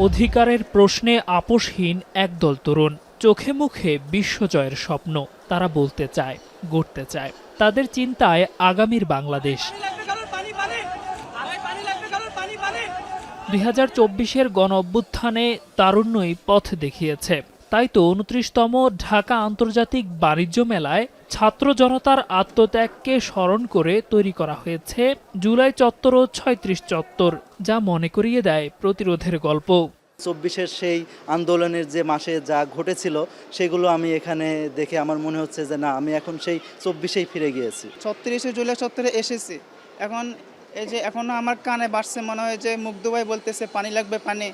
অধিকারের প্রশ্নে আপোষহীন একদল তরুণ, চোখে মুখে বিশ্বজয়ের স্বপ্ন। তারা বলতে চায়, গড়তে চায়। তাদের চিন্তায় আগামীর বাংলাদেশ। 2024-এর গণ-অভ্যুত্থানে তারুণ্যই পথ দেখিয়েছে। তাই তো 29তম ঢাকা আন্তর্জাতিক বাণিজ্য মেলায় ছাত্র জনতার আত্মত্যাগকে স্মরণ করে তৈরি করা হয়েছে জুলাই চত্বর ও ৩৬ চত্বর, যা মনে করিয়ে দেয় প্রতিরোধের গল্প। 24-এর সেই আন্দোলনের যে মাসে যা ঘটেছিল সেগুলো আমি এখানে দেখে আমার মনে হচ্ছে যে না, আমি এখন সেই 24-এই ফিরে গিয়েছি। 36শে জুলাই চত্বরে এসেছি। এখন এই যে এখনো আমার কানে বাড়ছে, মনে হয় যে মুগ্ধ ভাই বলতেছে পানি লাগবে পানি।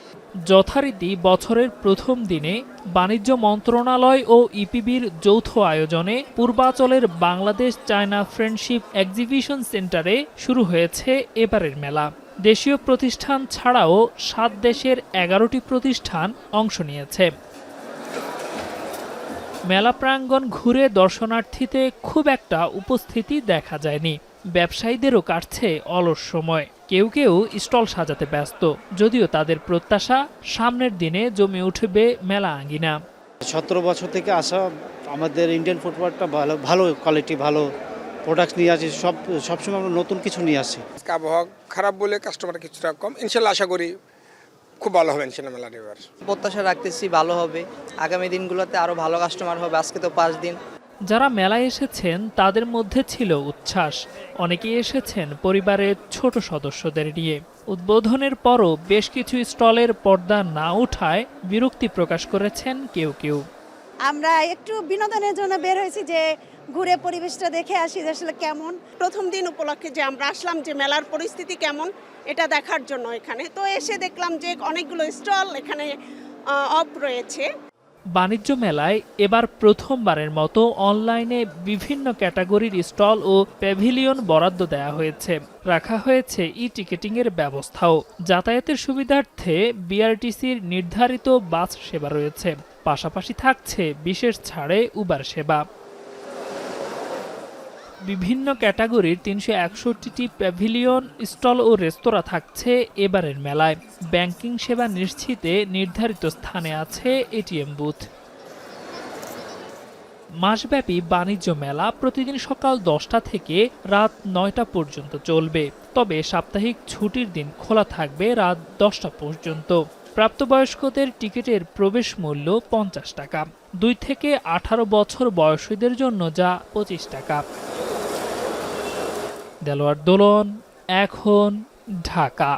যথারীতি বছরের প্রথম দিনে বাণিজ্য মন্ত্রণালয় ও ইপিবির যৌথ আয়োজনে পূর্বাচলের বাংলাদেশ চায়না ফ্রেন্ডশিপ এক্সিবিশন সেন্টারে শুরু হয়েছে এবারের মেলা। দেশীয় প্রতিষ্ঠান ছাড়াও 7 দেশের 11টি প্রতিষ্ঠান অংশ নিয়েছে। মেলা প্রাঙ্গণ ঘুরে দর্শনার্থীতে খুব একটা উপস্থিতি দেখা যায়নি। ব্যবসায়ীদেরও কাটছে অলস সময়। কেউ কেউ স্টল সাজাতে ব্যস্ত, যদিও তাদের প্রত্যাশা সামনের দিনে জমে উঠবে মেলা আঙ্গিনা। 17 বছর থেকে আসা আমাদের ইন্ডিয়ান ফুটবলটা ভালো কোয়ালিটি, ভালো প্রোডাক্ট নিয়ে আসি। সবসময় আমরা নতুন কিছু নিয়ে আসি। আবহাওয়া খারাপ বলে কাস্টমার কিছুটা কম, ইনশাল্লাহ আশা করি খুব ভালো হবে ইনশাল্লাহ মেলার এবার। প্রত্যাশা রাখতেছি ভালো হবে, আগামী দিনগুলোতে আরো ভালো কাস্টমার হবে। আজকে তো 5 দিন। যারা মেলায় এসেছেন তাদের মধ্যে ছিল উচ্ছ্বাস। অনেকেই এসেছেন পরিবারের ছোট সদস্যদের নিয়ে। উদ্বোধনের পরও বেশ কিছু স্টলের পর্দা না ওঠায় বিরক্তি প্রকাশ করেছেন কেউ কেউ। আমরা একটু বিনোদনের জন্য বের হয়েছি, যে ঘুরে পরিবেশটা দেখে আসি যে আসলে কেমন। প্রথম দিন উপলক্ষে যে আমরা আসলাম যে মেলার পরিস্থিতি কেমন এটা দেখার জন্য এখানে তো এসে দেখলাম যে অনেকগুলো স্টল এখানে অফ রয়েছে। বাণিজ্য মেলায় এবার প্রথমবারের মতো অনলাইনে বিভিন্ন ক্যাটাগরির স্টল ও প্যাভিলিয়ন বরাদ্দ দেওয়া হয়েছে। রাখা হয়েছে ই-টিকেটিংয়ের ব্যবস্থাও। যাতায়াতের সুবিধার্থে বিআরটিসির নির্ধারিত বাস সেবা রয়েছে। পাশাপাশি থাকছে বিশেষ ছাড়ে উবার সেবা। বিভিন্ন ক্যাটাগরির 361টি প্যাভিলিয়ন, স্টল ও রেস্তোরাঁ থাকছে এবারের মেলায়। ব্যাংকিং সেবা নিশ্চিতে নির্ধারিত স্থানে আছে এটিএম বুথ। মাসব্যাপী বাণিজ্য মেলা প্রতিদিন সকাল 10টা থেকে রাত 9টা পর্যন্ত চলবে। তবে সাপ্তাহিক ছুটির দিন খোলা থাকবে রাত 10টা পর্যন্ত। প্রাপ্তবয়স্কদের টিকিটের প্রবেশ মূল্য 50 টাকা। 2 থেকে 18 বছর বয়সীদের জন্য যা 25 টাকা। দেলোয়ার দোলন, এখন, ঢাকা।